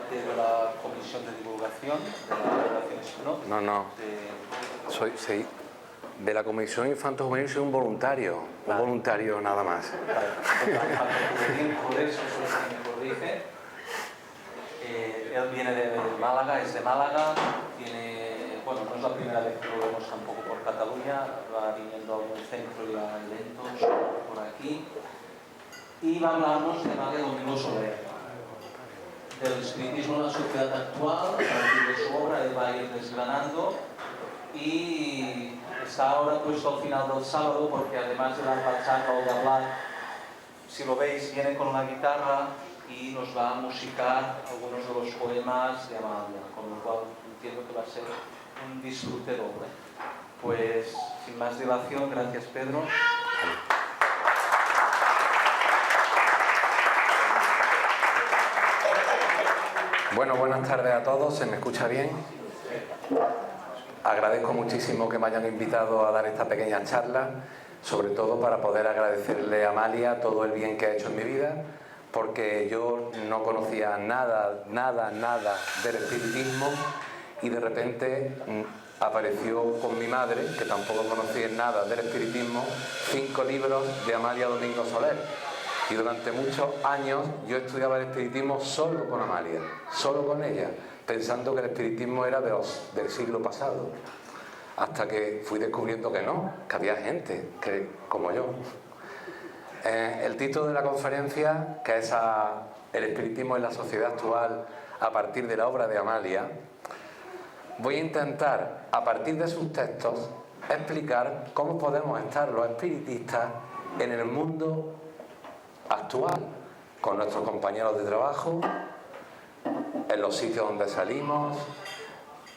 parte de la comisión de divulgación de la Fundación Spinoz? No. Soy de la Comisión Infanto Juvenil, soy un voluntario. Un voluntario nada más. Por eso me corrige. Él viene de Málaga, es de Málaga, bueno, no es la primera vez que lo vemos tampoco por Cataluña, va viniendo a un centro y a eventos por aquí, y va a hablarnos de Amalia Domingo Soler, del espiritismo en la sociedad actual. A partir de su obra él va a ir desgranando, y está ahora puesto al final del sábado porque además de dar la charla o de hablar, si lo veis, viene con la guitarra y nos va a musicar algunos de los poemas de Amalia, con lo cual entiendo que va a ser un disfrute doble. Pues sin más dilación, gracias Pedro. Bueno, buenas tardes a todos, ¿se me escucha bien? Agradezco muchísimo que me hayan invitado a dar esta pequeña charla, sobre todo para poder agradecerle a Amalia todo el bien que ha hecho en mi vida, porque yo no conocía nada del espiritismo, y de repente apareció con mi madre, que tampoco conocía nada del espiritismo, 5 libros de Amalia Domingo Soler. Y durante muchos años yo estudiaba el espiritismo solo con Amalia, solo con ella, pensando que el espiritismo era del siglo pasado, hasta que fui descubriendo que no, que había gente como yo. El título de la conferencia, que es el espiritismo en la sociedad actual a partir de la obra de Amalia, voy a intentar, a partir de sus textos, explicar cómo podemos estar los espiritistas en el mundo actual, con nuestros compañeros de trabajo, en los sitios donde salimos,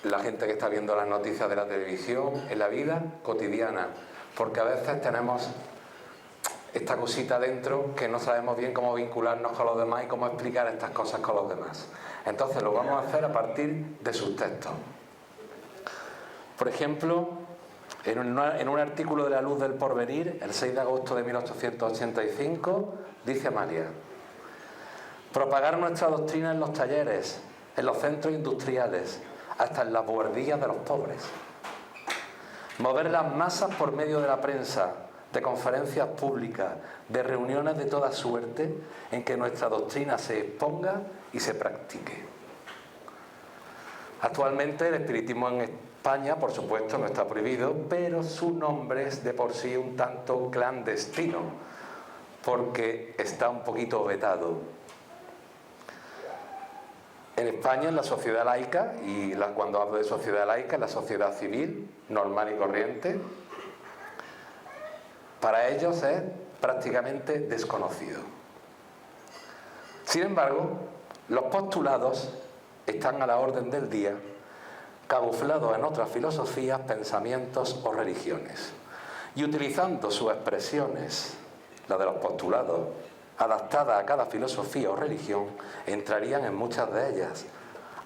la gente que está viendo las noticias de la televisión, en la vida cotidiana, porque a veces tenemos esta cosita dentro que no sabemos bien cómo vincularnos con los demás y cómo explicar estas cosas con los demás. Entonces lo vamos a hacer a partir de sus textos. Por ejemplo, en un artículo de La Luz del Porvenir, el 6 de agosto de 1885, dice Amalia: propagar nuestra doctrina en los talleres, en los centros industriales, hasta en las buhardillas de los pobres. Mover las masas por medio de la prensa, de conferencias públicas, de reuniones de toda suerte, en que nuestra doctrina se exponga y se practique. Actualmente el espiritismo en España, por supuesto, no está prohibido, pero su nombre es de por sí un tanto clandestino, porque está un poquito vetado. En España, en la sociedad laica, y cuando hablo de sociedad laica, en la sociedad civil, normal y corriente, para ellos es prácticamente desconocido. Sin embargo, los postulados están a la orden del día, camuflados en otras filosofías, pensamientos o religiones, y utilizando sus expresiones, la de los postulados, adaptadas a cada filosofía o religión, entrarían en muchas de ellas,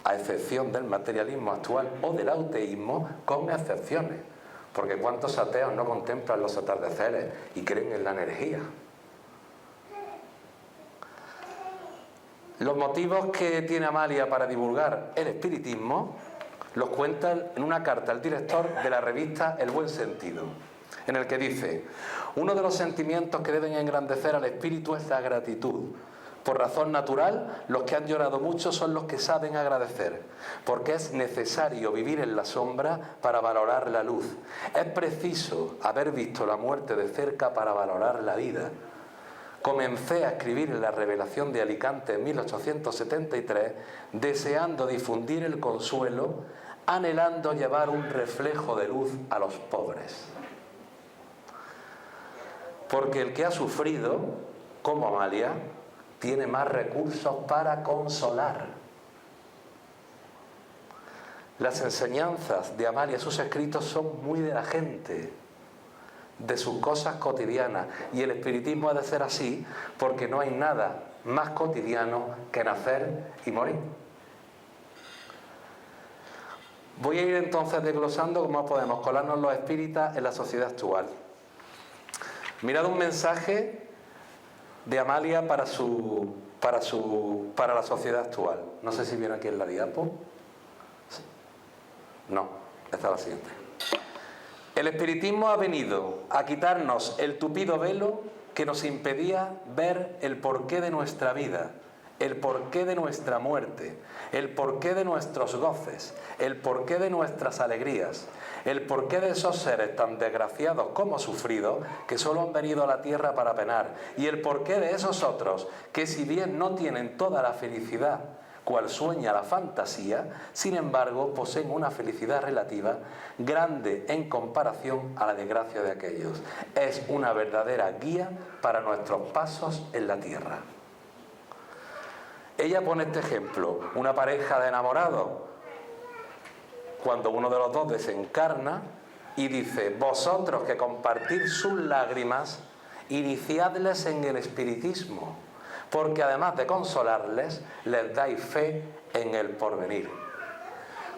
a excepción del materialismo actual o del ateísmo, con excepciones, porque ¿cuántos ateos no contemplan los atardeceres y creen en la energía? Los motivos que tiene Amalia para divulgar el espiritismo los cuenta en una carta al director de la revista El Buen Sentido, en el que dice: uno de los sentimientos que deben engrandecer al espíritu es la gratitud. Por razón natural, los que han llorado mucho son los que saben agradecer, porque es necesario vivir en la sombra para valorar la luz. Es preciso haber visto la muerte de cerca para valorar la vida. Comencé a escribir en la Revelación de Alicante en 1873, deseando difundir el consuelo, anhelando llevar un reflejo de luz a los pobres. Porque el que ha sufrido, como Amalia, tiene más recursos para consolar. Las enseñanzas de Amalia, sus escritos, son muy de la gente, de sus cosas cotidianas, y el espiritismo ha de ser así porque no hay nada más cotidiano que nacer y morir. Voy a ir entonces desglosando cómo podemos colarnos los espíritas en la sociedad actual. Mirad un mensaje de Amalia para su para la sociedad actual. No sé si viene aquí en la diapo. No, esta es la siguiente. El espiritismo ha venido a quitarnos el tupido velo que nos impedía ver el porqué de nuestra vida, el porqué de nuestra muerte, el porqué de nuestros goces, el porqué de nuestras alegrías, el porqué de esos seres tan desgraciados como sufridos que solo han venido a la tierra para penar, y el porqué de esos otros que, si bien no tienen toda la felicidad cual sueña la fantasía, sin embargo poseen una felicidad relativa grande en comparación a la desgracia de aquellos. Es una verdadera guía para nuestros pasos en la tierra. Ella pone este ejemplo: una pareja de enamorados, cuando uno de los dos desencarna y dice: vosotros que compartid sus lágrimas, iniciadles en el espiritismo, porque además de consolarles, les dais fe en el porvenir.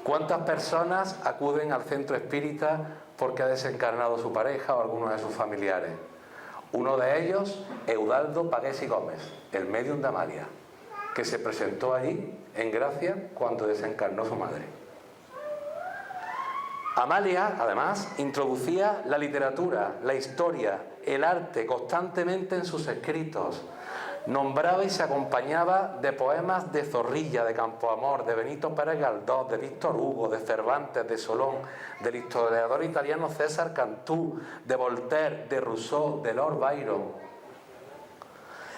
¿Cuántas personas acuden al centro espírita porque ha desencarnado su pareja o alguno de sus familiares? Uno de ellos, Eudaldo Pagués y Gómez, el médium de Amalia, que se presentó allí en Gracia cuando desencarnó su madre. Amalia, además, introducía la literatura, la historia, el arte constantemente en sus escritos. Nombraba y se acompañaba de poemas de Zorrilla, de Campoamor, de Benito Pérez Galdós, de Víctor Hugo, de Cervantes, de Solón, del historiador italiano César Cantú, de Voltaire, de Rousseau, de Lord Byron.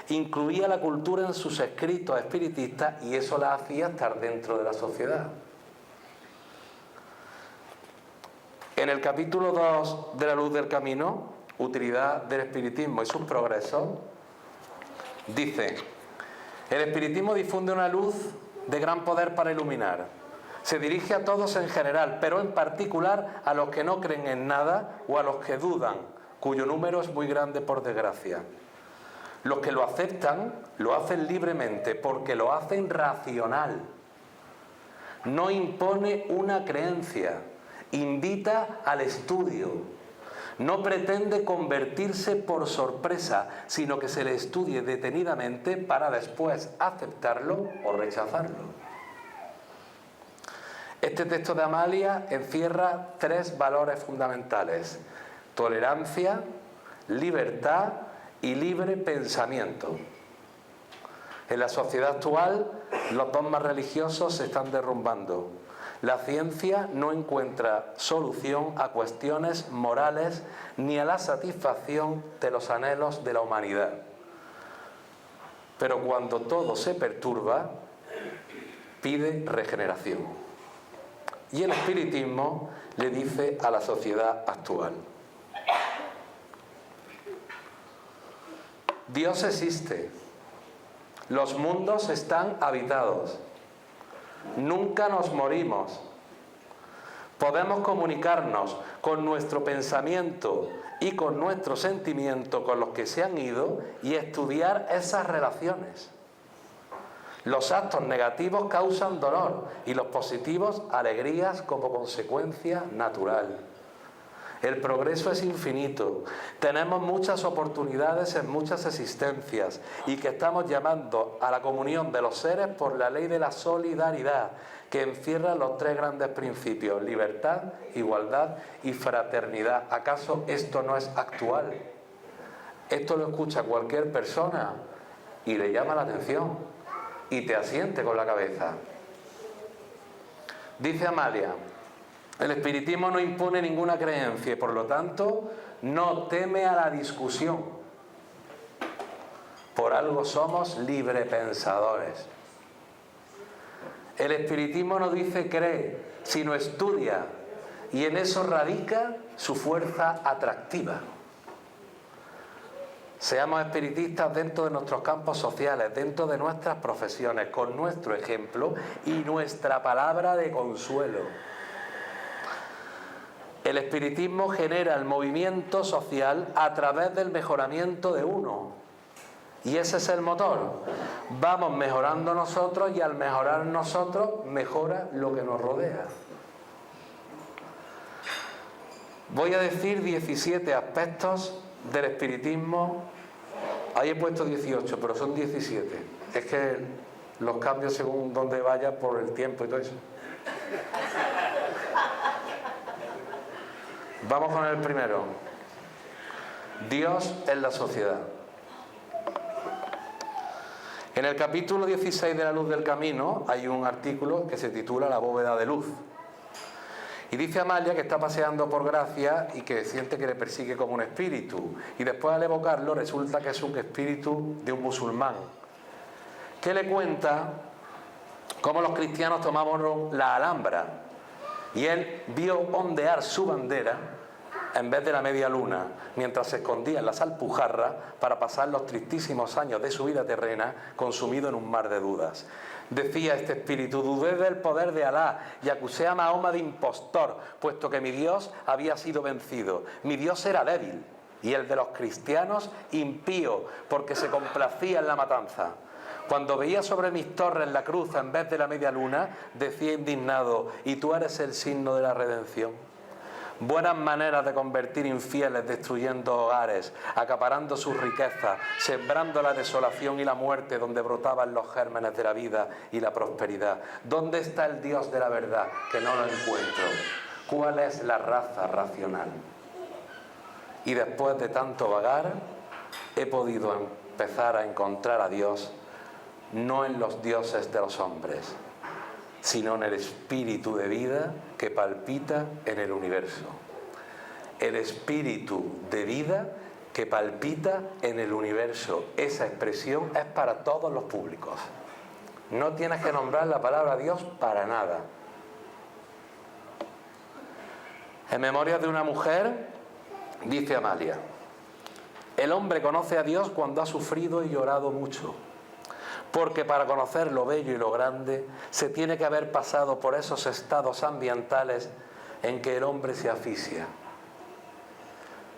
Incluía la cultura en sus escritos espiritistas y eso la hacía estar dentro de la sociedad. En el capítulo 2 de La luz del camino, utilidad del espiritismo y sus progresos, dice: el espiritismo difunde una luz de gran poder para iluminar. Se dirige a todos en general, pero en particular a los que no creen en nada o a los que dudan, cuyo número es muy grande por desgracia. Los que lo aceptan, lo hacen libremente porque lo hacen racional. No impone una creencia, invita al estudio. No pretende convertirse por sorpresa, sino que se le estudie detenidamente para después aceptarlo o rechazarlo. Este texto de Amalia encierra 3 valores fundamentales: tolerancia, libertad y libre pensamiento. En la sociedad actual, los dogmas religiosos se están derrumbando. La ciencia no encuentra solución a cuestiones morales ni a la satisfacción de los anhelos de la humanidad. Pero cuando todo se perturba, pide regeneración. Y el espiritismo le dice a la sociedad actual: Dios existe, los mundos están habitados, nunca nos morimos, podemos comunicarnos con nuestro pensamiento y con nuestro sentimiento con los que se han ido y estudiar esas relaciones. Los actos negativos causan dolor y los positivos alegrías como consecuencia natural. El progreso es infinito, tenemos muchas oportunidades en muchas existencias y que estamos llamando a la comunión de los seres por la ley de la solidaridad, que encierra los 3 grandes principios: libertad, igualdad y fraternidad. ¿Acaso esto no es actual? Esto lo escucha cualquier persona y le llama la atención y te asiente con la cabeza. Dice Amalia: el espiritismo no impone ninguna creencia y por lo tanto no teme a la discusión. Por algo somos librepensadores. El espiritismo no dice cree, sino estudia, y en eso radica su fuerza atractiva. Seamos espiritistas dentro de nuestros campos sociales, dentro de nuestras profesiones, con nuestro ejemplo y nuestra palabra de consuelo. El espiritismo genera el movimiento social a través del mejoramiento de uno. Y ese es el motor. Vamos mejorando nosotros y al mejorar nosotros, mejora lo que nos rodea. Voy a decir 17 aspectos del espiritismo. Ahí he puesto 18, pero son 17. Es que los cambios según donde vaya por el tiempo y todo eso. Vamos con el primero. Dios en la sociedad. En el capítulo 16 de La Luz del Camino hay un artículo que se titula La bóveda de luz. Y dice Amalia que está paseando por Gracia y que siente que le persigue como un espíritu. Y después al evocarlo resulta que es un espíritu de un musulmán, que le cuenta cómo los cristianos tomamos la Alhambra. Y él vio ondear su bandera en vez de la media luna, mientras se escondía en las Alpujarras para pasar los tristísimos años de su vida terrena consumido en un mar de dudas. Decía este espíritu: dudé del poder de Alá y acusé a Mahoma de impostor, puesto que mi Dios había sido vencido. Mi Dios era débil y el de los cristianos impío, porque se complacía en la matanza. Cuando veía sobre mis torres la cruz en vez de la media luna, decía indignado: ¿y tú eres el signo de la redención? Buenas maneras de convertir infieles, destruyendo hogares, acaparando sus riquezas, sembrando la desolación y la muerte donde brotaban los gérmenes de la vida y la prosperidad. ¿Dónde está el Dios de la verdad? Que no lo encuentro. ¿Cuál es la raza racional? Y después de tanto vagar, he podido empezar a encontrar a Dios no en los dioses de los hombres, sino en el espíritu de vida que palpita en el universo. El espíritu de vida que palpita en el universo. Esa expresión es para todos los públicos. No tienes que nombrar la palabra Dios para nada. En Memorias de una mujer, dice Amalia: el hombre conoce a Dios cuando ha sufrido y llorado mucho, porque para conocer lo bello y lo grande se tiene que haber pasado por esos estados ambientales en que el hombre se asfixia.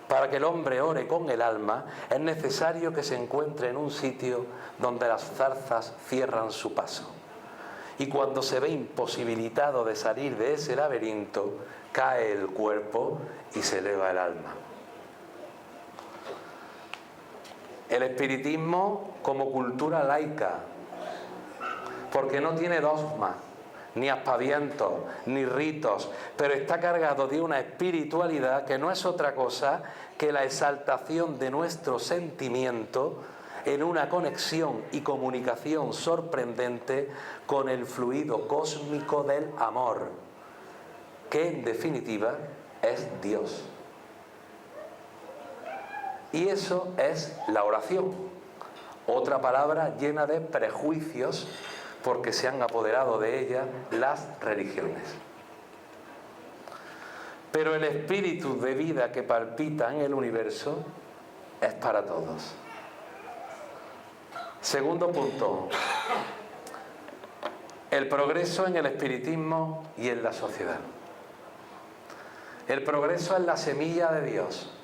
Para que el hombre ore con el alma es necesario que se encuentre en un sitio donde las zarzas cierran su paso. Y cuando se ve imposibilitado de salir de ese laberinto, cae el cuerpo y se eleva el alma. El espiritismo como cultura laica, porque no tiene dogmas, ni aspavientos, ni ritos, pero está cargado de una espiritualidad que no es otra cosa que la exaltación de nuestro sentimiento en una conexión y comunicación sorprendente con el fluido cósmico del amor, que en definitiva es Dios. Y eso es la oración, otra palabra llena de prejuicios porque se han apoderado de ella las religiones. Pero el espíritu de vida que palpita en el universo es para todos. Segundo punto: el progreso en el espiritismo y en la sociedad. El progreso es la semilla de Dios.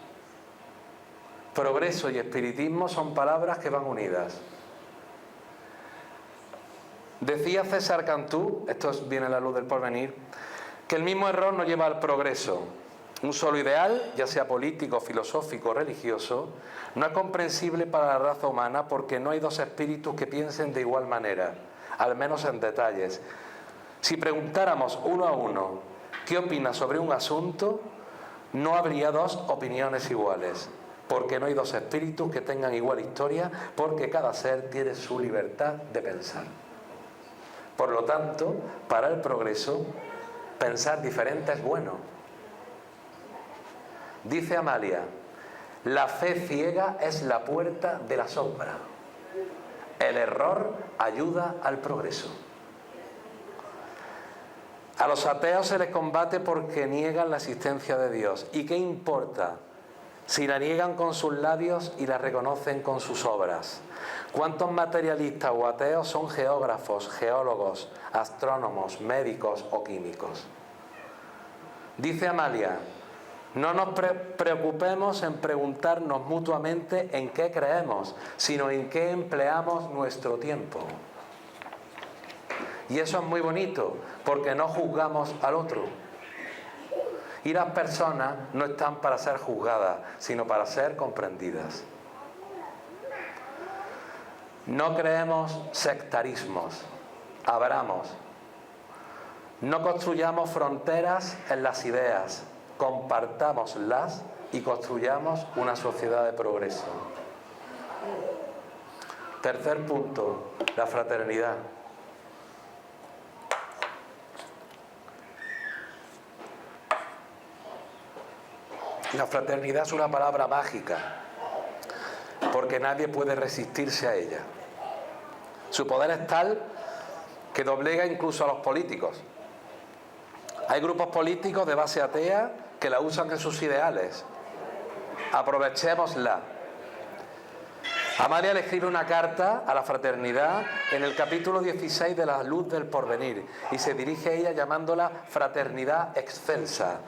Progreso y espiritismo son palabras que van unidas. Decía César Cantú, esto viene a la luz del porvenir, que el mismo error nos lleva al progreso. Un solo ideal, ya sea político, filosófico o religioso, no es comprensible para la raza humana porque no hay dos espíritus que piensen de igual manera, al menos en detalles. Si preguntáramos uno a uno qué opina sobre un asunto, no habría dos opiniones iguales, porque no hay dos espíritus que tengan igual historia, porque cada ser tiene su libertad de pensar. Por lo tanto, para el progreso, pensar diferente es bueno. Dice Amalia: la fe ciega es la puerta de la sombra. El error ayuda al progreso. A los ateos se les combate porque niegan la existencia de Dios. ¿Y qué importa si la niegan con sus labios y la reconocen con sus obras? ¿Cuántos materialistas o ateos son geógrafos, geólogos, astrónomos, médicos o químicos? Dice Amalia: no nos preocupemos en preguntarnos mutuamente en qué creemos, sino en qué empleamos nuestro tiempo. Y eso es muy bonito, porque no juzgamos al otro. Y las personas no están para ser juzgadas, sino para ser comprendidas. No creemos sectarismos, abramos. No construyamos fronteras en las ideas, compartámoslas y construyamos una sociedad de progreso. Tercer punto, la fraternidad. La fraternidad es una palabra mágica, porque nadie puede resistirse a ella. Su poder es tal que doblega incluso a los políticos. Hay grupos políticos de base atea que la usan en sus ideales. Aprovechémosla. Amalia le escribe una carta a la fraternidad en el capítulo 16 de La Luz del Porvenir y se dirige a ella llamándola fraternidad excelsa.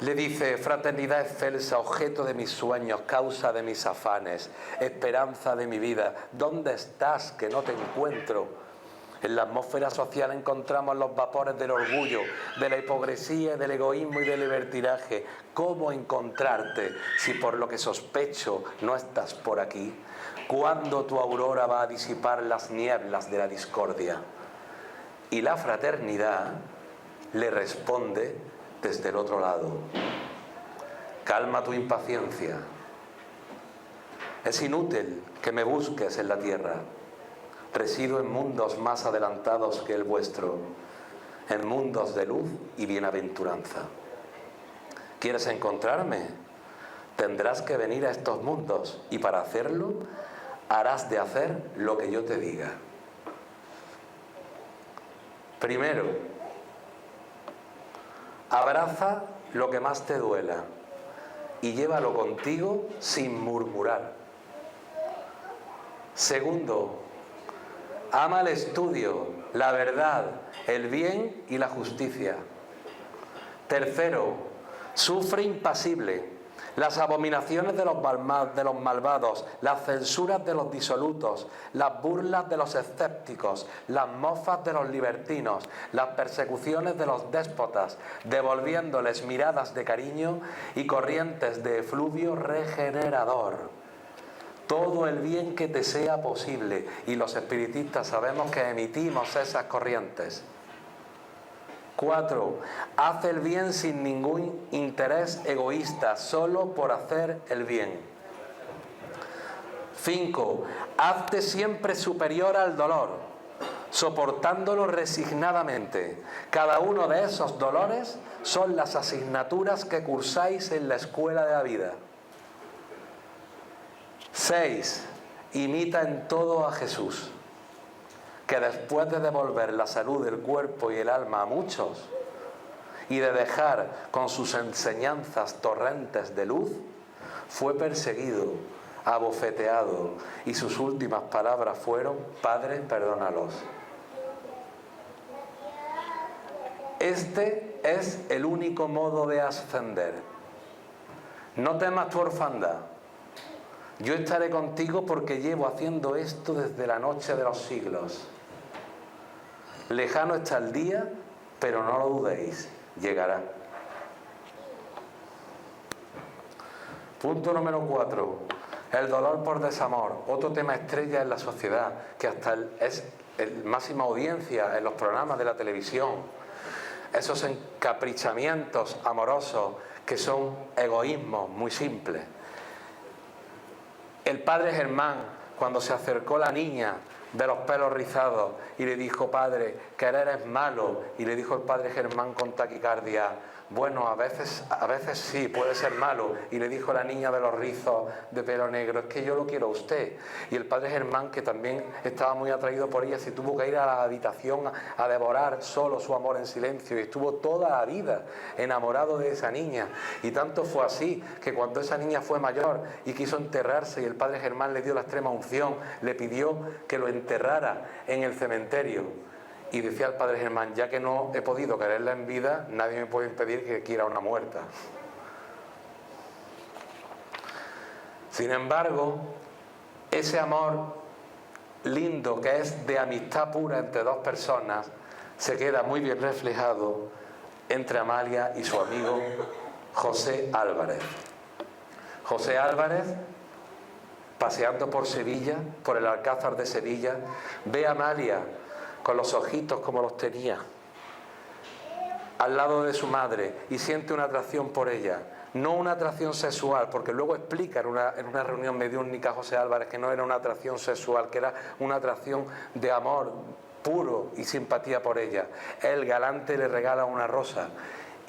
Le dice: fraternidad excelsa, objeto de mis sueños, causa de mis afanes, esperanza de mi vida, ¿dónde estás que no te encuentro? En la atmósfera social encontramos los vapores del orgullo, de la hipocresía, del egoísmo y del libertinaje. ¿Cómo encontrarte si por lo que sospecho no estás por aquí? ¿Cuándo tu aurora va a disipar las nieblas de la discordia? Y la fraternidad le responde desde el otro lado: calma tu impaciencia. Es inútil que me busques en la tierra. Resido en mundos más adelantados que el vuestro, en mundos de luz y bienaventuranza. ¿Quieres encontrarme? Tendrás que venir a estos mundos y para hacerlo harás de hacer lo que yo te diga. Primero, abraza lo que más te duela y llévalo contigo sin murmurar. Segundo, ama el estudio, la verdad, el bien y la justicia. Tercero, sufre impasible las abominaciones de los malvados, las censuras de los disolutos, las burlas de los escépticos, las mofas de los libertinos, las persecuciones de los déspotas, devolviéndoles miradas de cariño y corrientes de efluvio regenerador. Todo el bien que te sea posible, y los espiritistas sabemos que emitimos esas corrientes. 4. Haz el bien sin ningún interés egoísta, solo por hacer el bien. 5. Hazte siempre superior al dolor, soportándolo resignadamente. Cada uno de esos dolores son las asignaturas que cursáis en la escuela de la vida. 6. Imita en todo a Jesús, que después de devolver la salud del cuerpo y el alma a muchos y de dejar con sus enseñanzas torrentes de luz, fue perseguido, abofeteado, y sus últimas palabras fueron: Padre, perdónalos. Este es el único modo de ascender. No temas tu orfandad. Yo estaré contigo porque llevo haciendo esto desde la noche de los siglos. Lejano está el día, pero no lo dudéis, llegará. Punto número 4. El dolor por desamor, otro tema estrella en la sociedad, que hasta es el máxima audiencia en los programas de la televisión. Esos encaprichamientos amorosos que son egoísmos muy simples. El padre Germán, cuando se acercó la niña de los pelos rizados y le dijo: padre, querer es malo, y le dijo el padre Germán con taquicardia: bueno, a veces sí, puede ser malo, y le dijo la niña de los rizos de pelo negro: es que yo lo quiero a usted. Y el padre Germán, que también estaba muy atraído por ella, se tuvo que ir a la habitación a devorar solo su amor en silencio, y estuvo toda la vida enamorado de esa niña. Y tanto fue así que cuando esa niña fue mayor y quiso enterrarse, y el padre Germán le dio la extrema unción, le pidió que lo enterrara en el cementerio. Y decía el padre Germán: ya que no he podido quererla en vida, nadie me puede impedir que quiera una muerta. Sin embargo, ese amor lindo que es de amistad pura entre dos personas se queda muy bien reflejado entre Amalia y su amigo José Álvarez. José Álvarez paseando por Sevilla, por el Alcázar de Sevilla, ve a Amalia con los ojitos como los tenía, al lado de su madre, y siente una atracción por ella. No una atracción sexual, porque luego explica en una reunión mediúnica José Álvarez que no era una atracción sexual, que era una atracción de amor puro y simpatía por ella. El galante le regala una rosa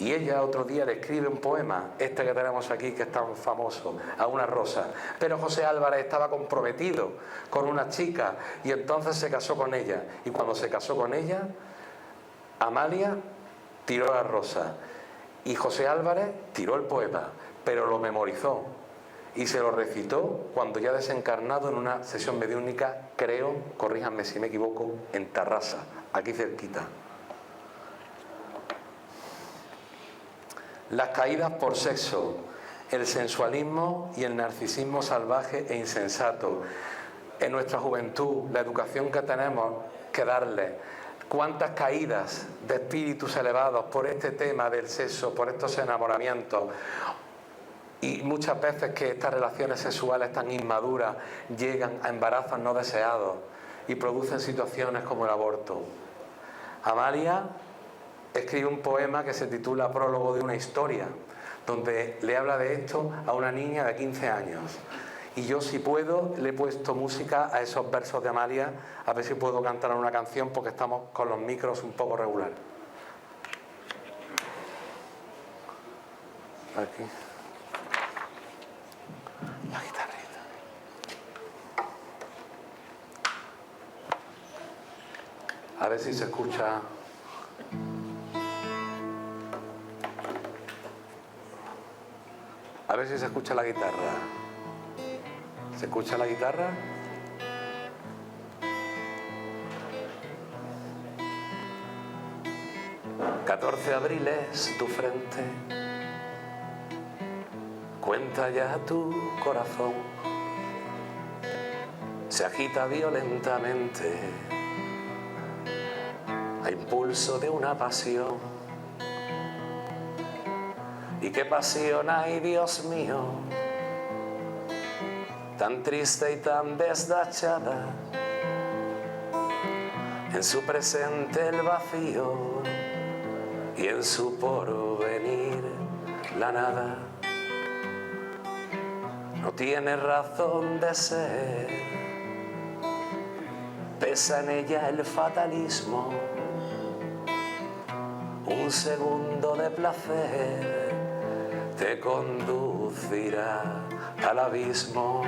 y ella otro día le escribe un poema, este que tenemos aquí, que es tan famoso, a una rosa. Pero José Álvarez estaba comprometido con una chica y entonces se casó con ella. Y cuando se casó con ella, Amalia tiró la rosa y José Álvarez tiró el poema, pero lo memorizó y se lo recitó cuando ya desencarnado en una sesión mediúnica, creo, corríjanme si me equivoco, en Tarrasa, aquí cerquita. Las caídas por sexo, el sensualismo y el narcisismo salvaje e insensato. En nuestra juventud, la educación que tenemos que darle. Cuántas caídas de espíritus elevados por este tema del sexo, por estos enamoramientos. Y muchas veces que estas relaciones sexuales tan inmaduras llegan a embarazos no deseados y producen situaciones como el aborto. Amalia escribe un poema que se titula Prólogo de una historia, donde le habla de esto a una niña de 15 años. Y yo, si puedo, le he puesto música a esos versos de Amalia, a ver si puedo cantar una canción, porque estamos con los micros un poco regular. Aquí. La guitarrita. A ver si se escucha. A ver si se escucha la guitarra. ¿Se escucha la guitarra? «14 abriles tu frente, cuenta ya tu corazón, se agita violentamente a impulso de una pasión. Y qué pasión hay, Dios mío, tan triste y tan desdachada, en su presente el vacío y en su porvenir la nada. No tiene razón de ser, pesa en ella el fatalismo, un segundo de placer te conducirá al abismo.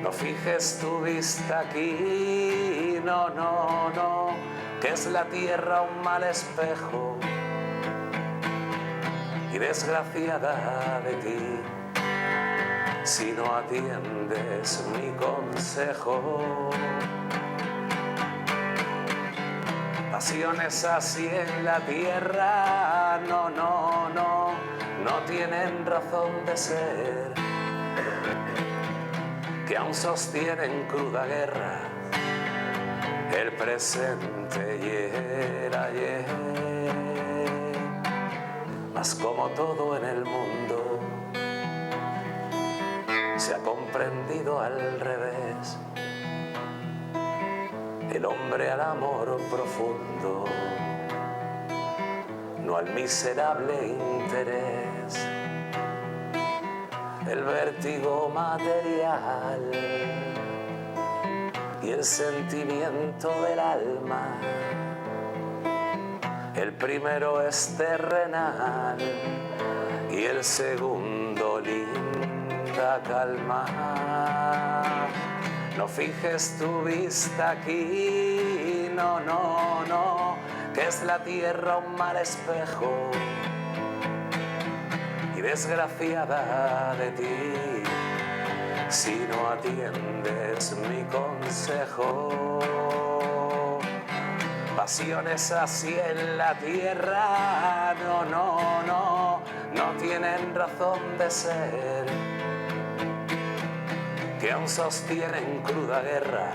No fijes tu vista aquí, no, no, no, que es la tierra un mal espejo y desgraciada de ti si no atiendes mi consejo. Pasiones así en la tierra, no, no, no, no tienen razón de ser, que aún sostienen cruda guerra el presente y el ayer. Mas como todo en el mundo se ha comprendido al revés, el hombre al amor profundo, no al miserable interés. El vértigo material y el sentimiento del alma, el primero es terrenal y el segundo linda calma. No fijes tu vista aquí, no, no, no, que es la tierra un mal espejo y desgraciada de ti si no atiendes mi consejo. Pasiones así en la tierra, no, no, no, no tienen razón de ser, que aún sostienen cruda guerra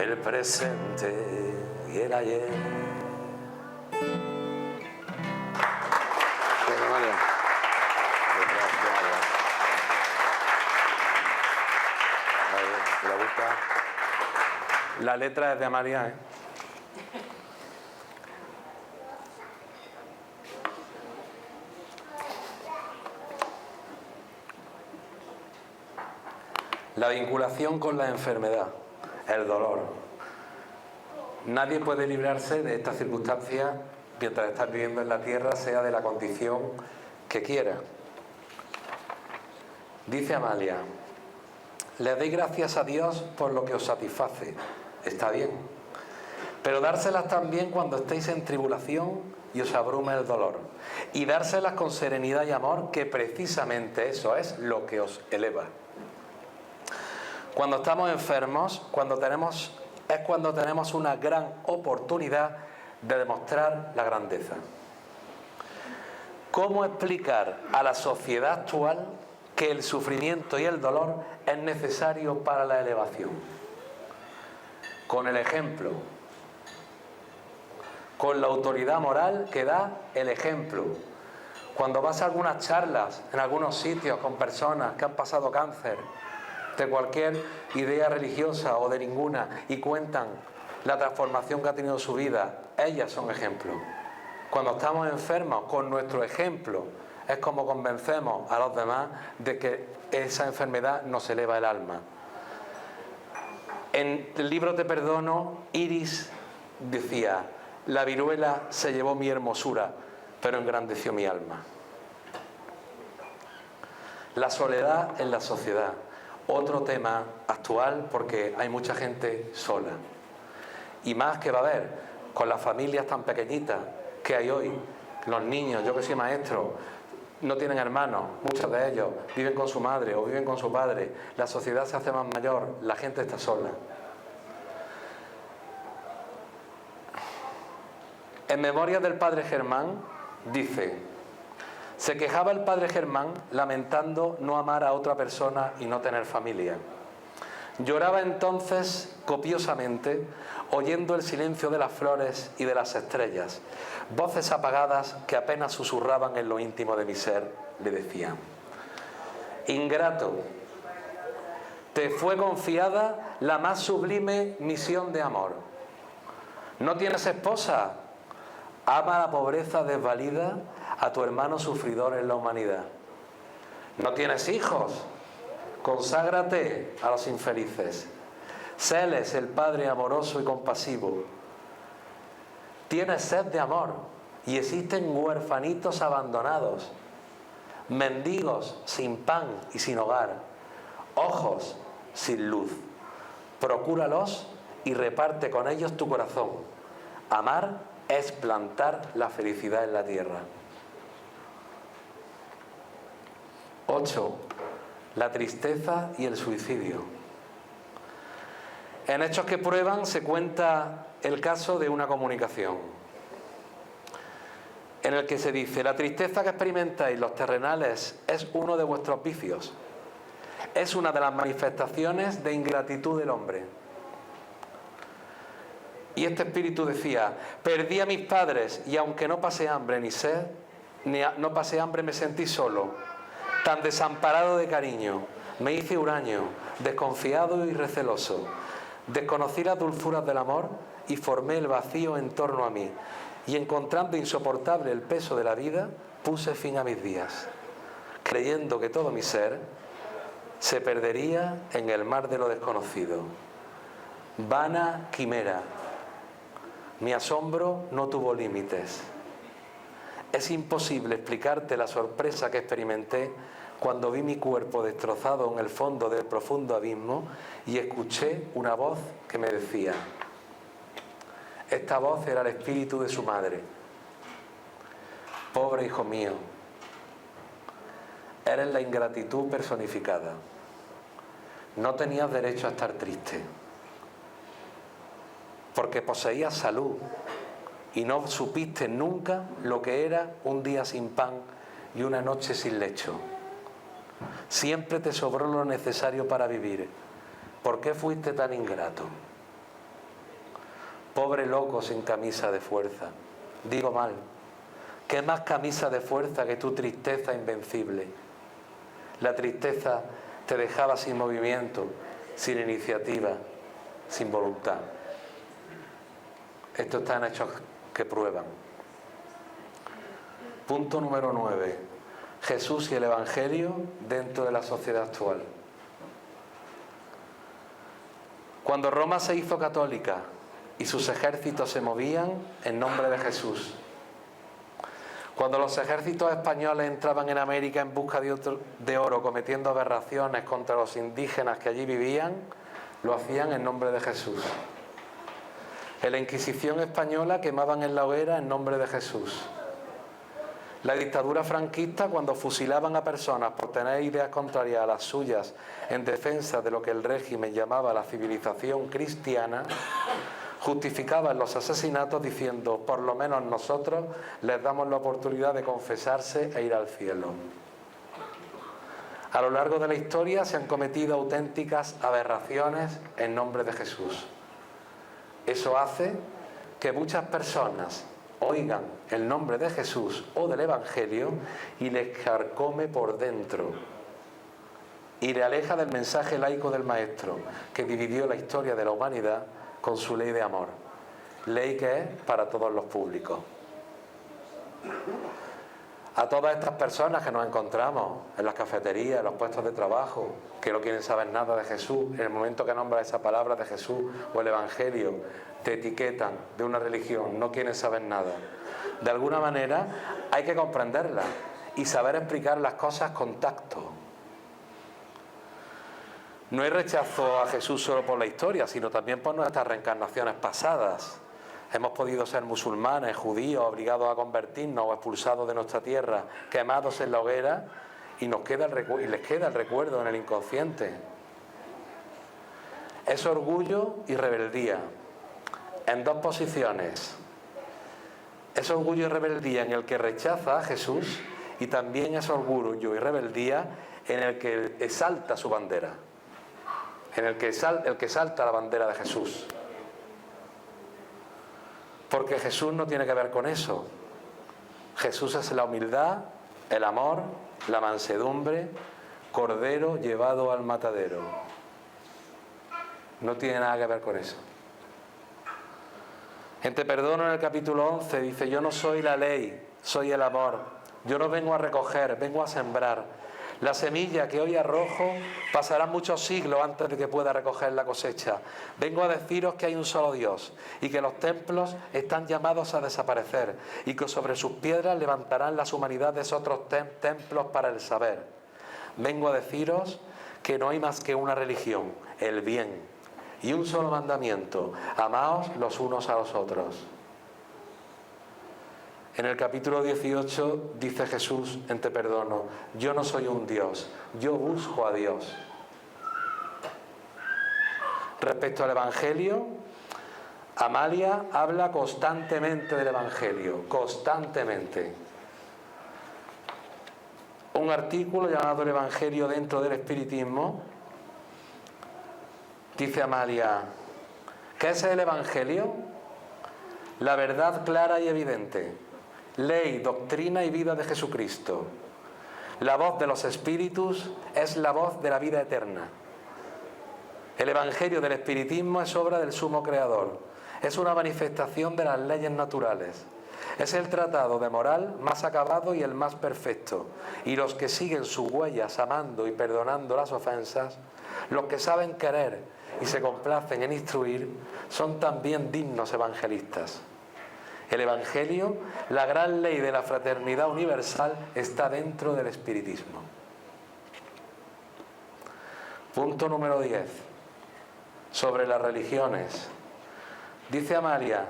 el presente y el ayer. La letra es de Amalia, ¿eh? La vinculación con la enfermedad, el dolor. Nadie puede librarse de estas circunstancias mientras estás viviendo en la tierra, sea de la condición que quiera. Dice Amalia: le deis gracias a Dios por lo que os satisface. Está bien. Pero dárselas también cuando estéis en tribulación y os abrume el dolor. Y dárselas con serenidad y amor, que precisamente eso es lo que os eleva. Cuando estamos enfermos, cuando tenemos una gran oportunidad de demostrar la grandeza. ¿Cómo explicar a la sociedad actual que el sufrimiento y el dolor es necesario para la elevación? Con el ejemplo, con la autoridad moral que da el ejemplo. Cuando vas a algunas charlas en algunos sitios con personas que han pasado cáncer, de cualquier idea religiosa o de ninguna, y cuentan la transformación que ha tenido su vida, ellas son ejemplos. Cuando estamos enfermos, con nuestro ejemplo es como convencemos a los demás de que esa enfermedad nos eleva el alma. En el libro Te perdono, Iris decía: la viruela se llevó mi hermosura, pero engrandeció mi alma. La soledad en la sociedad. Otro tema actual, porque hay mucha gente sola. Y más que va a haber con las familias tan pequeñitas que hay hoy. Los niños, yo que soy maestro, no tienen hermanos, muchos de ellos viven con su madre o viven con su padre. La sociedad se hace más mayor, la gente está sola. En Memorias del padre Germán dice: se quejaba el padre Germán lamentando no amar a otra persona y no tener familia. Lloraba entonces copiosamente, oyendo el silencio de las flores y de las estrellas. Voces apagadas que apenas susurraban en lo íntimo de mi ser le decían: ingrato, te fue confiada la más sublime misión de amor. ¿No tienes esposa? Ama la pobreza desvalida a tu hermano sufridor en la humanidad. ¿No tienes hijos? Conságrate a los infelices. Séles el Padre amoroso y compasivo. Tienes sed de amor y existen huerfanitos abandonados, mendigos sin pan y sin hogar, ojos sin luz. Procúralos y reparte con ellos tu corazón. Amar es plantar la felicidad en la tierra. 8. La tristeza y el suicidio. En Hechos que prueban se cuenta el caso de una comunicación en el que se dice: la tristeza que experimentáis los terrenales es uno de vuestros vicios. Es una de las manifestaciones de ingratitud del hombre. Y este espíritu decía: perdí a mis padres y aunque no pasé hambre ni sed, no pasé hambre, me sentí solo, tan desamparado de cariño, me hice huraño, desconfiado y receloso. Desconocí las dulzuras del amor y formé el vacío en torno a mí. Y encontrando insoportable el peso de la vida, puse fin a mis días, creyendo que todo mi ser se perdería en el mar de lo desconocido. Vana quimera. Mi asombro no tuvo límites. Es imposible explicarte la sorpresa que experimenté cuando vi mi cuerpo destrozado en el fondo del profundo abismo y escuché una voz que me decía. Esta voz era el espíritu de su madre. Pobre hijo mío, eres la ingratitud personificada. No tenías derecho a estar triste, porque poseías salud y no supiste nunca lo que era un día sin pan y una noche sin lecho. Siempre te sobró lo necesario para vivir. ¿Por qué fuiste tan ingrato? Pobre loco sin camisa de fuerza. Digo mal. ¿Qué más camisa de fuerza que tu tristeza invencible? La tristeza te dejaba sin movimiento, sin iniciativa. sin voluntad. Esto está en hechos que prueban. Punto número 9. Jesús y el Evangelio dentro de la sociedad actual. Cuando Roma se hizo católica y sus ejércitos se movían en nombre de Jesús. Cuando los ejércitos españoles entraban en América en busca de oro, cometiendo aberraciones contra los indígenas que allí vivían, lo hacían en nombre de Jesús. En la Inquisición española quemaban en la hoguera en nombre de Jesús. La dictadura franquista, cuando fusilaban a personas por tener ideas contrarias a las suyas en defensa de lo que el régimen llamaba la civilización cristiana, justificaban los asesinatos diciendo: por lo menos nosotros les damos la oportunidad de confesarse e ir al cielo. A lo largo de la historia se han cometido auténticas aberraciones en nombre de Jesús. Eso hace que muchas personas oigan el nombre de Jesús o del Evangelio y les carcome por dentro y le aleja del mensaje laico del Maestro, que dividió la historia de la humanidad con su ley de amor, ley que es para todos los públicos. A todas estas personas que nos encontramos en las cafeterías, en los puestos de trabajo, que no quieren saber nada de Jesús, en el momento que nombras esa palabra de Jesús o el Evangelio, te etiquetan de una religión, no quieren saber nada. De alguna manera hay que comprenderla y saber explicar las cosas con tacto. No hay rechazo a Jesús solo por la historia, sino también por nuestras reencarnaciones pasadas. Hemos podido ser musulmanes, judíos, obligados a convertirnos o expulsados de nuestra tierra, quemados en la hoguera, y les queda el recuerdo en el inconsciente. Es orgullo y rebeldía, en dos posiciones. Es orgullo y rebeldía en el que rechaza a Jesús, y también es orgullo y rebeldía en el que exalta su bandera, en el que exalta la bandera de Jesús. Porque Jesús no tiene que ver con eso. Jesús es la humildad, el amor, la mansedumbre, cordero llevado al matadero. No tiene nada que ver con eso. En Te perdono, en el capítulo 11, dice: yo no soy la ley, soy el amor. Yo no vengo a recoger, vengo a sembrar. La semilla que hoy arrojo pasará muchos siglos antes de que pueda recoger la cosecha. Vengo a deciros que hay un solo Dios y que los templos están llamados a desaparecer y que sobre sus piedras levantarán las humanidades otros templos para el saber. Vengo a deciros que no hay más que una religión, el bien, y un solo mandamiento: amaos los unos a los otros. En el capítulo 18 dice Jesús en Te perdono: yo no soy un Dios, yo busco a Dios. Respecto al Evangelio, Amalia habla constantemente del Evangelio, constantemente. Un artículo llamado El Evangelio dentro del Espiritismo, dice Amalia: ¿qué es el Evangelio? La verdad clara y evidente, ley, doctrina y vida de Jesucristo. La voz de los espíritus es la voz de la vida eterna. El Evangelio del Espiritismo es obra del Sumo Creador. Es una manifestación de las leyes naturales. Es el tratado de moral más acabado y el más perfecto. Y los que siguen sus huellas amando y perdonando las ofensas, los que saben querer y se complacen en instruir, son también dignos evangelistas. El Evangelio, la gran ley de la fraternidad universal, está dentro del espiritismo. Punto número 10. Sobre las religiones. Dice Amalia: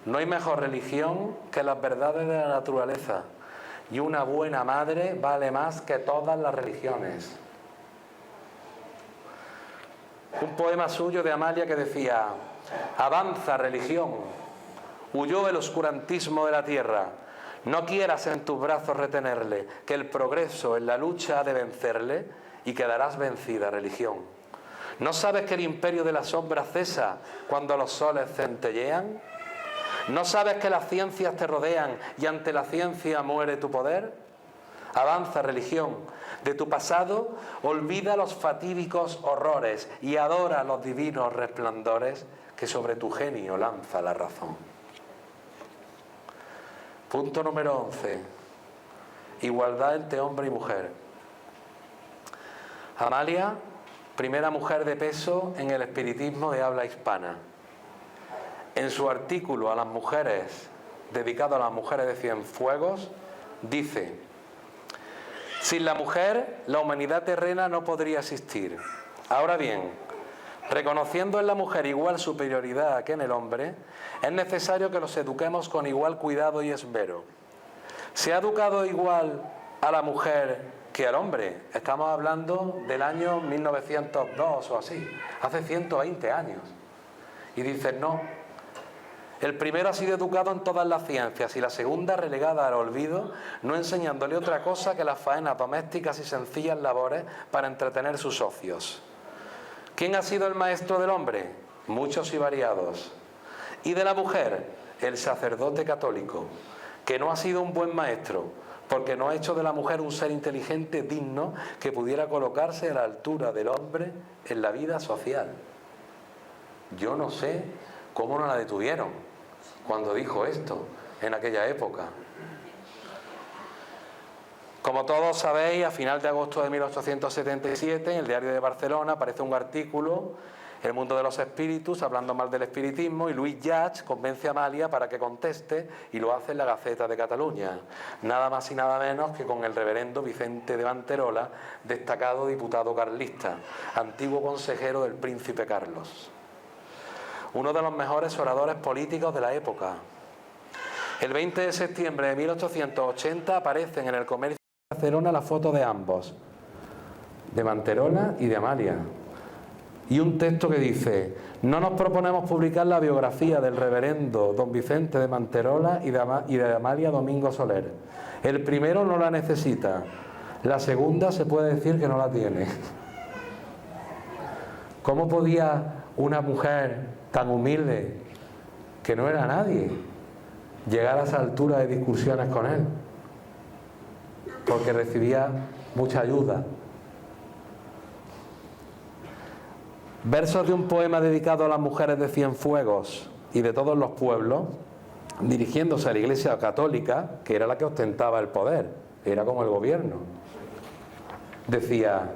no hay mejor religión que las verdades de la naturaleza, y una buena madre vale más que todas las religiones. Un poema suyo de Amalia que decía: avanza, religión, huyó el oscurantismo de la tierra, no quieras en tus brazos retenerle, que el progreso en la lucha ha de vencerle, y quedarás vencida, religión. ¿No sabes que el imperio de la sombra cesa cuando los soles centellean? ¿No sabes que las ciencias te rodean y ante la ciencia muere tu poder? Avanza, religión, de tu pasado, olvida los fatídicos horrores y adora los divinos resplandores que sobre tu genio lanza la razón. Punto número 11. Igualdad entre hombre y mujer. Amalia, primera mujer de peso en el espiritismo de habla hispana. En su artículo a las mujeres, dedicado a las mujeres de Cienfuegos, dice: sin la mujer, la humanidad terrena no podría existir. Ahora bien, reconociendo en la mujer igual superioridad que en el hombre, es necesario que los eduquemos con igual cuidado y esmero. ¿Se ha educado igual a la mujer que al hombre? Estamos hablando del año 1902 o así, hace 120 años. Y dicen no. El primero ha sido educado en todas las ciencias y la segunda relegada al olvido, no enseñándole otra cosa que las faenas domésticas y sencillas labores para entretener sus ocios. ¿Quién ha sido el maestro del hombre? Muchos y variados. Y de la mujer, el sacerdote católico, que no ha sido un buen maestro, porque no ha hecho de la mujer un ser inteligente digno que pudiera colocarse a la altura del hombre en la vida social. Yo no sé cómo no la detuvieron cuando dijo esto en aquella época. Como todos sabéis, a final de agosto de 1877, en el Diario de Barcelona aparece un artículo, El mundo de los espíritus, hablando mal del espiritismo, y Luis Llach convence a Amalia para que conteste, y lo hace en la Gaceta de Cataluña, nada más y nada menos que con el reverendo Vicente de Manterola, destacado diputado carlista, antiguo consejero del príncipe Carlos, uno de los mejores oradores políticos de la época. El 20 de septiembre de 1880 aparecen en el Comercio de Barcelona las fotos de ambos, de Manterola y de Amalia, y un texto que dice: no nos proponemos publicar la biografía del reverendo don Vicente de Manterola y de Amalia Domingo Soler. El primero no la necesita, la segunda se puede decir que no la tiene. ¿Cómo podía una mujer tan humilde, que no era nadie, llegar a esa altura de discusiones con él? Porque recibía mucha ayuda. Versos de un poema dedicado a las mujeres de Cienfuegos y de todos los pueblos, dirigiéndose a la Iglesia Católica, que era la que ostentaba el poder, era como el gobierno. Decía: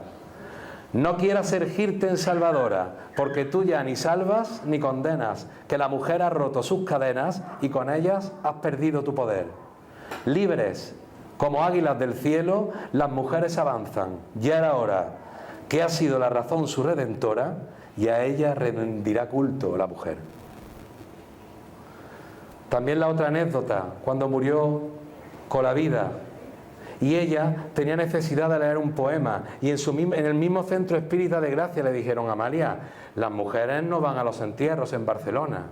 no quieras erigirte en salvadora, porque tú ya ni salvas ni condenas, que la mujer ha roto sus cadenas y con ellas has perdido tu poder. Libres, como águilas del cielo, las mujeres avanzan. Ya era hora, que ha sido la razón su redentora, y a ella rendirá culto la mujer. También la otra anécdota, cuando murió Colavida, y ella tenía necesidad de leer un poema, y en el mismo centro espírita de Gracia le dijeron: Amalia, las mujeres no van a los entierros en Barcelona.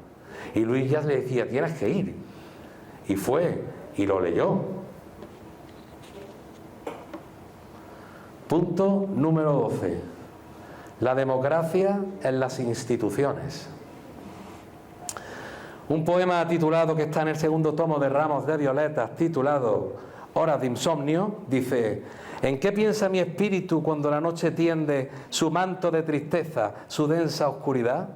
Y Luis Llach le decía: tienes que ir. Y fue, y lo leyó. Punto número 12. La democracia en las instituciones. Un poema titulado, que está en el segundo tomo de Ramos de Violetas, titulado Horas de insomnio, dice: ¿en qué piensa mi espíritu cuando la noche tiende su manto de tristeza, su densa oscuridad?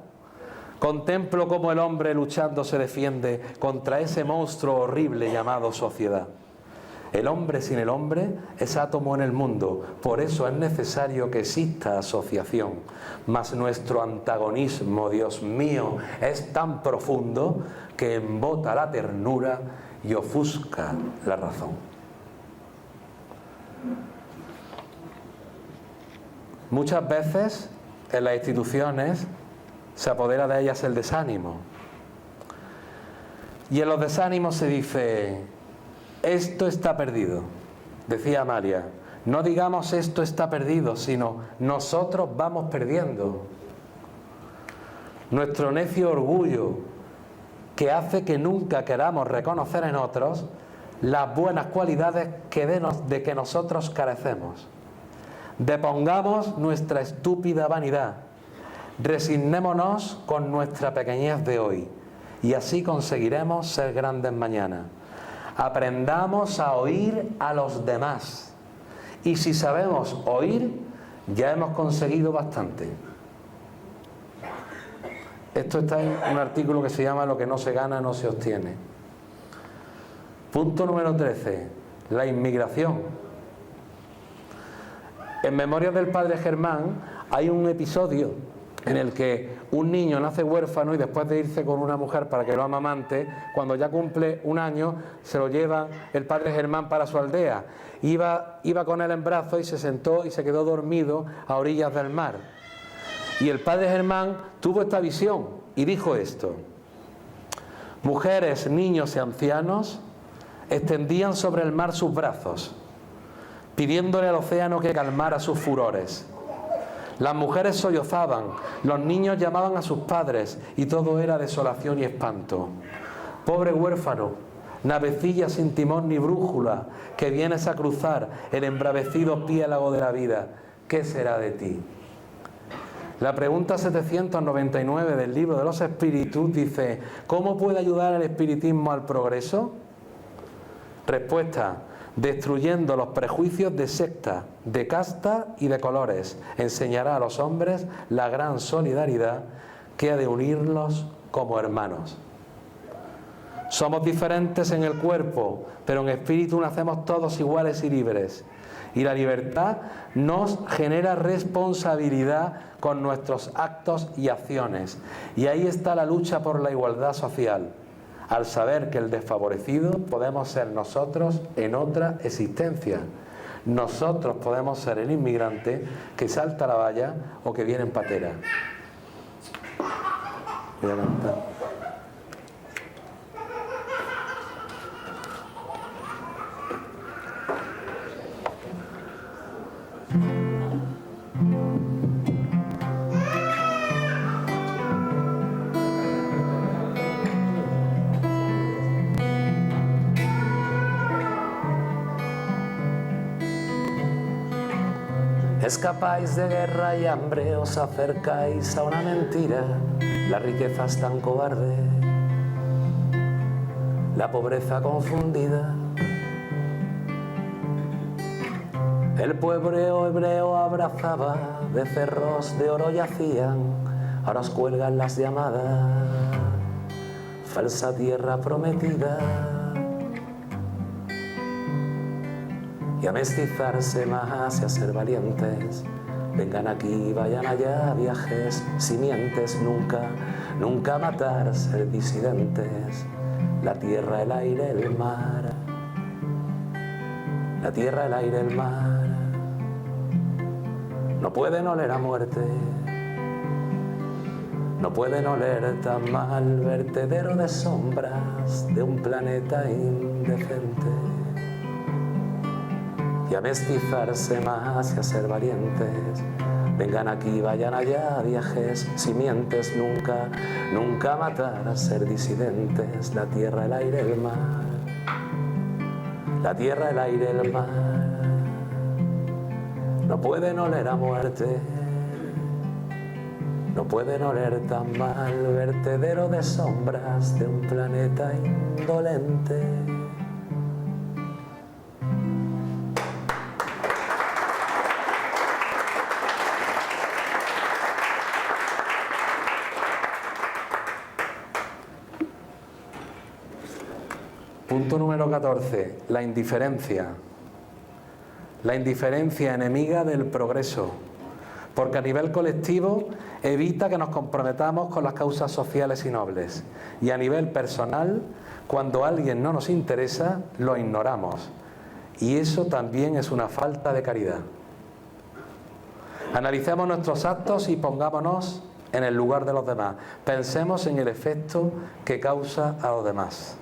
Contemplo cómo el hombre luchando se defiende contra ese monstruo horrible llamado sociedad. El hombre sin el hombre es átomo en el mundo, por eso es necesario que exista asociación. Mas nuestro antagonismo, Dios mío, es tan profundo que embota la ternura y ofusca la razón. Muchas veces en las instituciones se apodera de ellas el desánimo. Y en los desánimos se dice: esto está perdido. Decía Amalia: no digamos esto está perdido, sino nosotros vamos perdiendo. Nuestro necio orgullo, que hace que nunca queramos reconocer en otros las buenas cualidades de que nosotros carecemos. Depongamos nuestra estúpida vanidad, resignémonos con nuestra pequeñez de hoy, y así conseguiremos ser grandes mañana. Aprendamos a oír a los demás Y si sabemos oír, ya hemos conseguido bastante. Esto está en un artículo que se llama Lo que no se gana no se obtiene. Punto número 13. La inmigración. En Memorias del padre Germán hay un episodio en el que un niño nace huérfano y después de irse con una mujer para que lo amamante, cuando ya cumple un año, se lo lleva el padre Germán para su aldea. Iba con él en brazos y se sentó y se quedó dormido a orillas del mar. Y el padre Germán tuvo esta visión y dijo esto: mujeres, niños y ancianos extendían sobre el mar sus brazos, pidiéndole al océano que calmara sus furores. Las mujeres sollozaban, los niños llamaban a sus padres y todo era desolación y espanto. Pobre huérfano, navecilla sin timón ni brújula, que vienes a cruzar el embravecido piélago de la vida, ¿qué será de ti? La pregunta 799 del libro de los espíritus dice: ¿cómo puede ayudar el espiritismo al progreso? Respuesta: destruyendo los prejuicios de secta, de casta y de colores. Enseñará a los hombres la gran solidaridad que ha de unirlos como hermanos. Somos diferentes en el cuerpo, pero en espíritu nacemos todos iguales y libres. Y la libertad nos genera responsabilidad con nuestros actos y acciones. Y ahí está la lucha por la igualdad social, al saber que el desfavorecido podemos ser nosotros en otra existencia. Nosotros podemos ser el inmigrante que salta la valla o que viene en patera. Voy a cantar. Escapáis de guerra y hambre, os acercáis a una mentira. La riqueza es tan cobarde, la pobreza confundida. El pueblo hebreo abrazaba, becerros de oro yacían, ahora os cuelgan las llamadas, falsa tierra prometida. Y a mestizarse más y a ser valientes, vengan aquí, vayan allá, viajes, simientes, nunca matar, ser disidentes. La tierra, el aire, el mar, la tierra, el aire, el mar, no pueden oler a muerte, no pueden oler tan mal, vertedero de sombras de un planeta indecente. Y a mestizarse más y a ser valientes, vengan aquí, vayan allá, viajes, simientes, nunca matar, a ser disidentes. La tierra, el aire, el mar, la tierra, el aire, el mar, no pueden oler a muerte, no pueden oler tan mal, vertedero de sombras de un planeta indolente. Punto número 14. La indiferencia. La indiferencia enemiga del progreso, porque a nivel colectivo evita que nos comprometamos con las causas sociales y nobles. Y a nivel personal, cuando alguien no nos interesa, lo ignoramos. Y eso también es una falta de caridad. Analicemos nuestros actos y pongámonos en el lugar de los demás. Pensemos en el efecto que causa a los demás.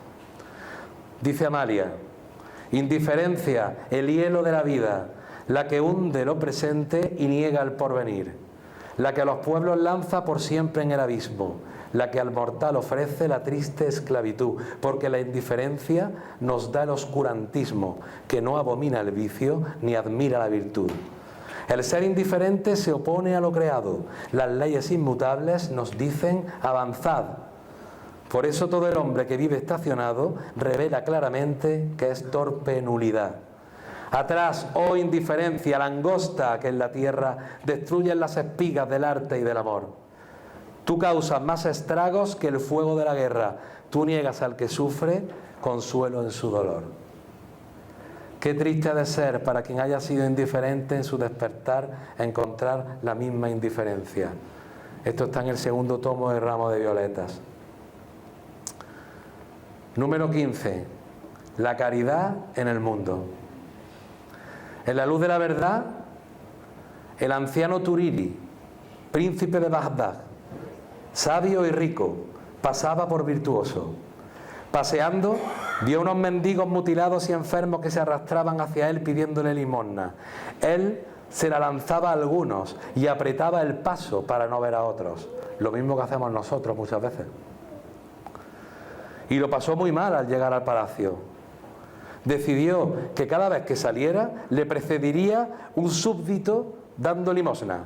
Dice Amalia: indiferencia, el hielo de la vida, la que hunde lo presente y niega el porvenir, la que a los pueblos lanza por siempre en el abismo, la que al mortal ofrece la triste esclavitud, porque la indiferencia nos da el oscurantismo, que no abomina el vicio ni admira la virtud. El ser indiferente se opone a lo creado. Las leyes inmutables nos dicen avanzad. Por eso todo el hombre que vive estacionado revela claramente que es torpe nulidad. Atrás, oh indiferencia, langosta que en la tierra destruyen las espigas del arte y del amor. Tú causas más estragos que el fuego de la guerra. Tú niegas al que sufre consuelo en su dolor. Qué triste ha de ser para quien haya sido indiferente en su despertar encontrar la misma indiferencia. Esto está en el segundo tomo de Ramo de Violetas. Número 15. La caridad en el mundo. En la luz de la verdad, el anciano Turiri, príncipe de Bagdad, sabio y rico, pasaba por virtuoso. Paseando, vio unos mendigos mutilados y enfermos que se arrastraban hacia él pidiéndole limosna. Él se la lanzaba a algunos y apretaba el paso para no ver a otros. Lo mismo que hacemos nosotros muchas veces. Y lo pasó muy mal al llegar al palacio. Decidió que cada vez que saliera le precedería un súbdito dando limosna.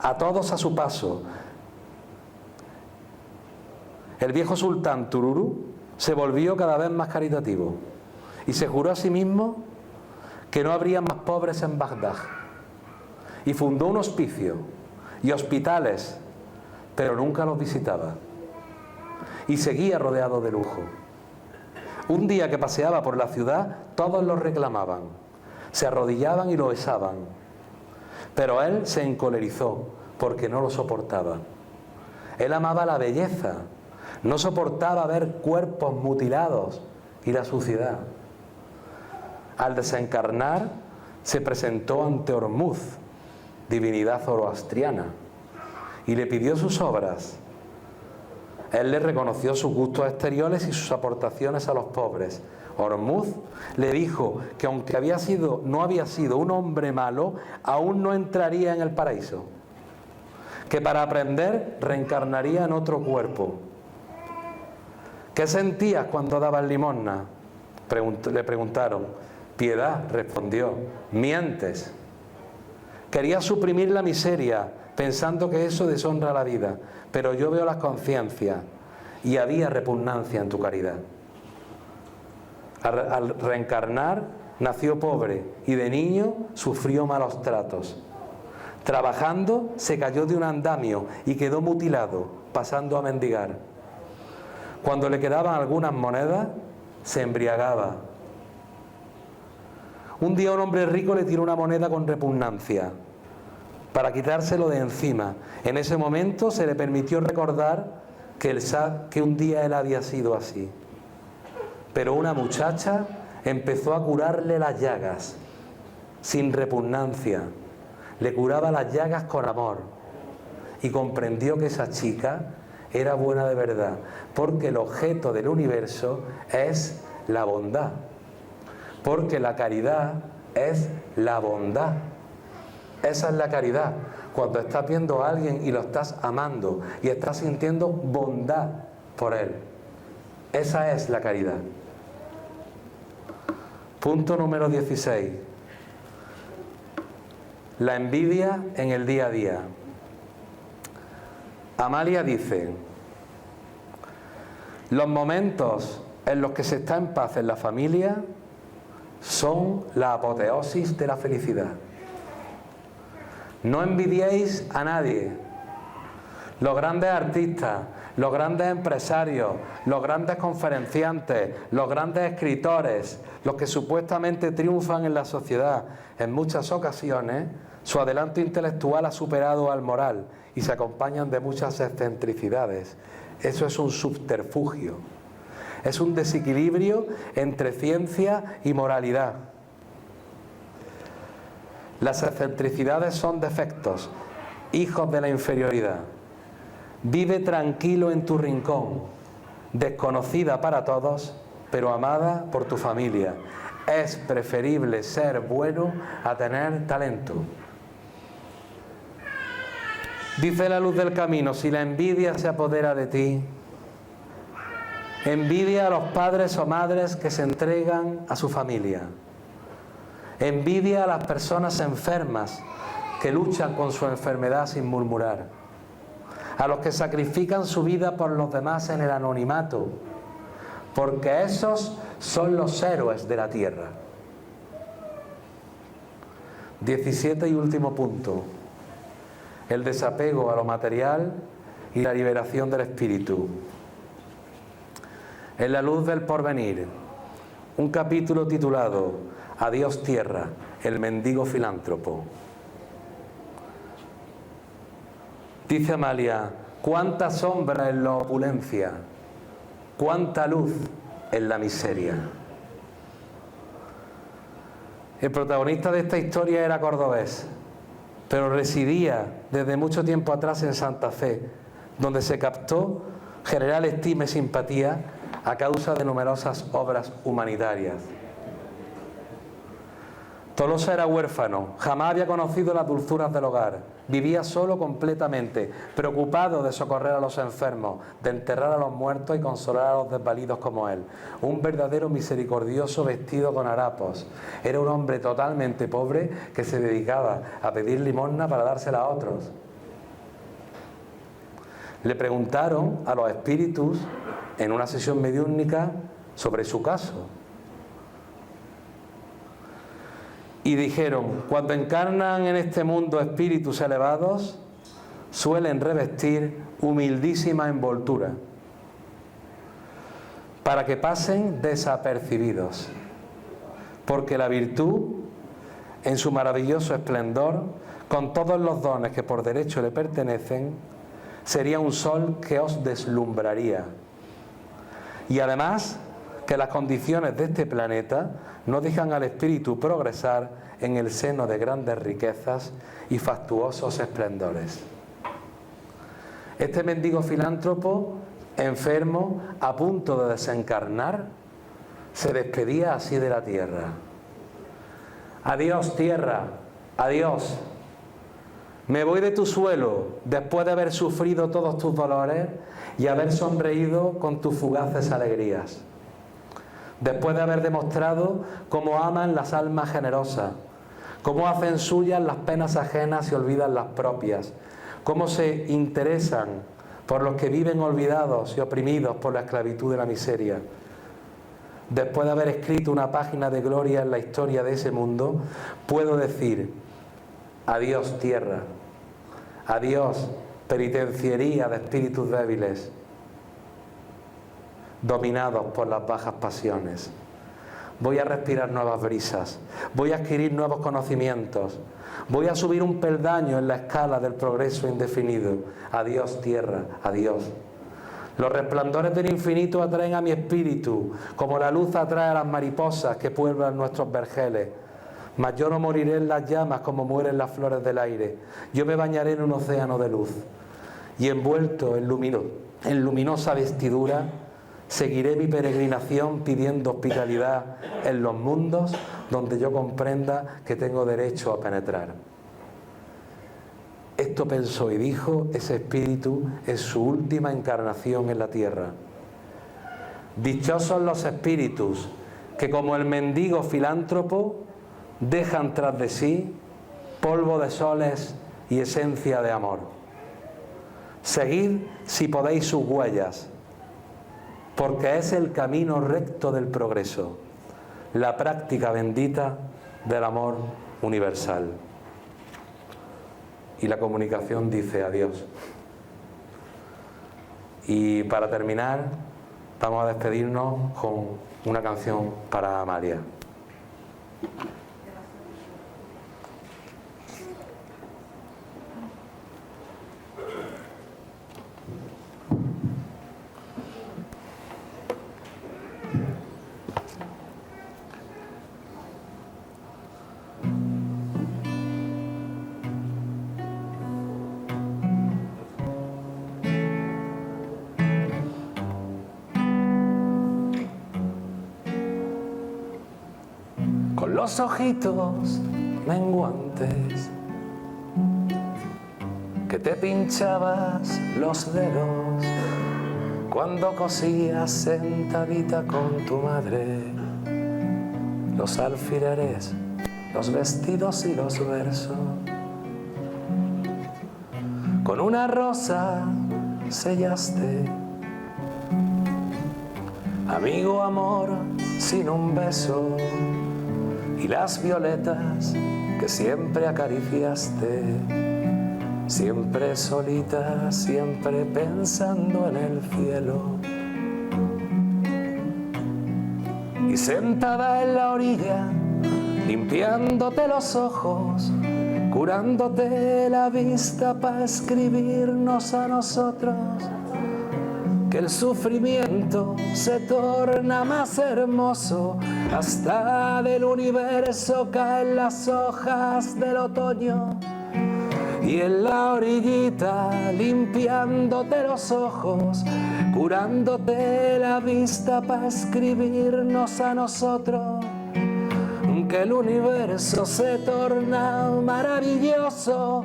A todos a su paso. El viejo sultán Tururu se volvió cada vez más caritativo y se juró a sí mismo que no habría más pobres en Bagdad. Y fundó un hospicio y hospitales, pero nunca los visitaba. Y seguía rodeado de lujo. Un día que paseaba por la ciudad, todos lo reclamaban, se arrodillaban y lo besaban. Pero él se encolerizó porque no lo soportaba. Él amaba la belleza, no soportaba ver cuerpos mutilados y la suciedad. Al desencarnar, se presentó ante Ormuz, divinidad zoroastriana, y le pidió sus obras. Él le reconoció sus gustos exteriores y sus aportaciones a los pobres. Ormuz le dijo que aunque no había sido un hombre malo, aún no entraría en el paraíso, que para aprender reencarnaría en otro cuerpo. ¿Qué sentías cuando dabas limosna?, le preguntaron. Piedad, respondió, mientes. Querías suprimir la miseria, pensando que eso deshonra la vida, pero yo veo las conciencias y había repugnancia en tu caridad. Al reencarnar, nació pobre y de niño sufrió malos tratos. Trabajando, se cayó de un andamio y quedó mutilado, pasando a mendigar. Cuando le quedaban algunas monedas, se embriagaba. Un día un hombre rico le tiró una moneda con repugnancia para quitárselo de encima. En ese momento se le permitió recordar que un día él había sido así. Pero una muchacha empezó a curarle las llagas sin repugnancia. Le curaba las llagas con amor y comprendió que esa chica era buena de verdad, porque el objeto del universo es la bondad, porque la caridad es la bondad. Esa es la caridad, cuando estás viendo a alguien y lo estás amando y estás sintiendo bondad por él. Esa es la caridad. Punto número 16. La envidia en el día a día. Amalia dice: los momentos en los que se está en paz en la familia son la apoteosis de la felicidad. No envidiéis a nadie. Los grandes artistas, los grandes empresarios, los grandes conferenciantes, los grandes escritores, los que supuestamente triunfan en la sociedad, en muchas ocasiones su adelanto intelectual ha superado al moral y se acompañan de muchas excentricidades. Eso es un subterfugio, es un desequilibrio entre ciencia y moralidad. Las excentricidades son defectos, hijos de la inferioridad. Vive tranquilo en tu rincón, desconocida para todos, pero amada por tu familia. Es preferible ser bueno a tener talento. Dice la luz del camino: si la envidia se apodera de ti, envidia a los padres o madres que se entregan a su familia. Envidia a las personas enfermas que luchan con su enfermedad sin murmurar. A los que sacrifican su vida por los demás en el anonimato, porque esos son los héroes de la tierra. 17 y último punto. El desapego a lo material y la liberación del espíritu. En la luz del porvenir, un capítulo titulado Adiós tierra, el mendigo filántropo. Dice Amalia, cuánta sombra en la opulencia, cuánta luz en la miseria. El protagonista de esta historia era cordobés, pero residía desde mucho tiempo atrás en Santa Fe, donde se captó general estima y simpatía a causa de numerosas obras humanitarias. Tolosa era huérfano, jamás había conocido las dulzuras del hogar, vivía solo completamente, preocupado de socorrer a los enfermos, de enterrar a los muertos y consolar a los desvalidos como él. Un verdadero misericordioso vestido con harapos. Era un hombre totalmente pobre que se dedicaba a pedir limosna para dársela a otros. Le preguntaron a los espíritus en una sesión mediúnica sobre su caso. Y dijeron, cuando encarnan en este mundo espíritus elevados, suelen revestir humildísima envoltura, para que pasen desapercibidos, porque la virtud, en su maravilloso esplendor, con todos los dones que por derecho le pertenecen, sería un sol que os deslumbraría. Y además, que las condiciones de este planeta no dejan al espíritu progresar en el seno de grandes riquezas y fastuosos esplendores. Este mendigo filántropo, enfermo, a punto de desencarnar, se despedía así de la tierra. Adiós tierra, adiós. Me voy de tu suelo después de haber sufrido todos tus dolores y haber sonreído con tus fugaces alegrías. Después de haber demostrado cómo aman las almas generosas, cómo hacen suyas las penas ajenas y olvidan las propias, cómo se interesan por los que viven olvidados y oprimidos por la esclavitud de la miseria. Después de haber escrito una página de gloria en la historia de ese mundo, puedo decir, adiós tierra, adiós penitenciaría de espíritus débiles, dominados por las bajas pasiones. Voy a respirar nuevas brisas, voy a adquirir nuevos conocimientos, voy a subir un peldaño en la escala del progreso indefinido. Adiós tierra, adiós. Los resplandores del infinito atraen a mi espíritu, como la luz atrae a las mariposas que pueblan nuestros vergeles. Mas yo no moriré en las llamas como mueren las flores del aire. Yo me bañaré en un océano de luz y envuelto en luminosa vestidura, seguiré mi peregrinación pidiendo hospitalidad en los mundos donde yo comprenda que tengo derecho a penetrar. Esto pensó y dijo ese espíritu en su última encarnación en la tierra. Dichosos los espíritus que, como el mendigo filántropo, dejan tras de sí polvo de soles y esencia de amor. Seguid si podéis sus huellas, porque es el camino recto del progreso, la práctica bendita del amor universal. Y la comunicación dice adiós. Y para terminar, vamos a despedirnos con una canción para Amalia. Los ojitos menguantes que te pinchabas los dedos cuando cosías sentadita con tu madre los alfileres, los vestidos y los versos. Con una rosa sellaste, amigo amor sin un beso. Y las violetas que siempre acariciaste, siempre solita, siempre pensando en el cielo. Y sentada en la orilla, limpiándote los ojos, curándote la vista para escribirnos a nosotros, que el sufrimiento se torna más hermoso, hasta del universo caen las hojas del otoño. Y en la orillita, limpiándote los ojos, curándote la vista para escribirnos a nosotros, que el universo se torna maravilloso,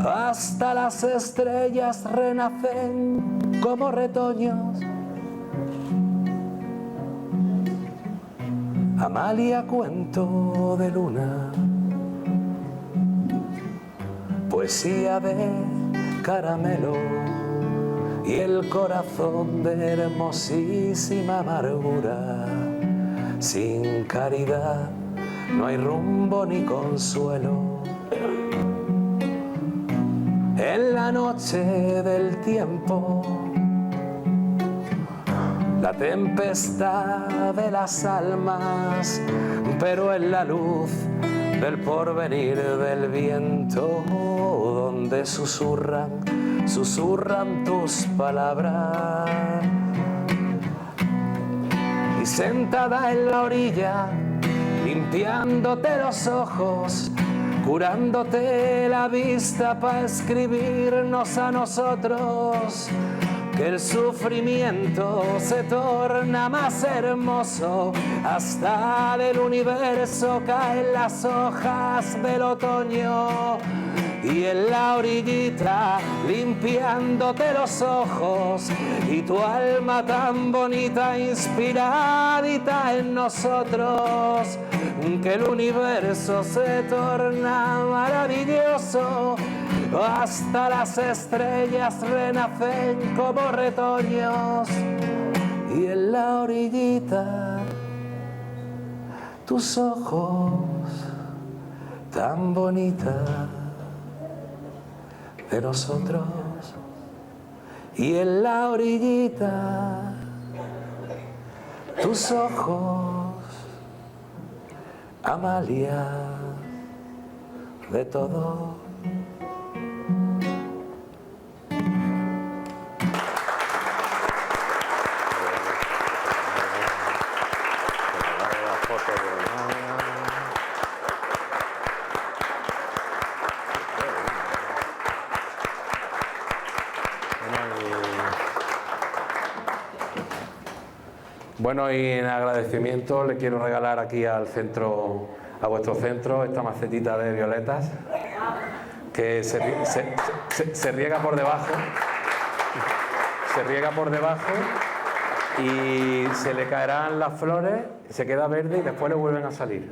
hasta las estrellas renacen como retoños. Amalia, cuento de luna, poesía de caramelo y el corazón de hermosísima amargura. Sin caridad no hay rumbo ni consuelo. En la noche del tiempo, la tempestad de las almas, pero en la luz del porvenir del viento, donde susurran tus palabras. Y sentada en la orilla, limpiándote los ojos, curándote la vista para escribirnos a nosotros, que el sufrimiento se torna más hermoso, hasta del universo caen las hojas del otoño. Y en la orillita, limpiándote los ojos, y tu alma tan bonita, inspiradita en nosotros, que el universo se torna maravilloso, hasta las estrellas renacen como retoños. Y en la orillita, tus ojos tan bonitas de nosotros. Y en la orillita, tus ojos, Amalia, de todo. Bueno, y en agradecimiento le quiero regalar aquí al centro, a vuestro centro, esta macetita de violetas que se riega por debajo. Se riega por debajo y se le caerán las flores, se queda verde y después le vuelven a salir.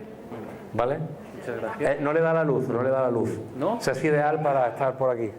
¿Vale? Muchas gracias. No le da la luz, no le da la luz. ¿No? O sea, es ideal para estar por aquí.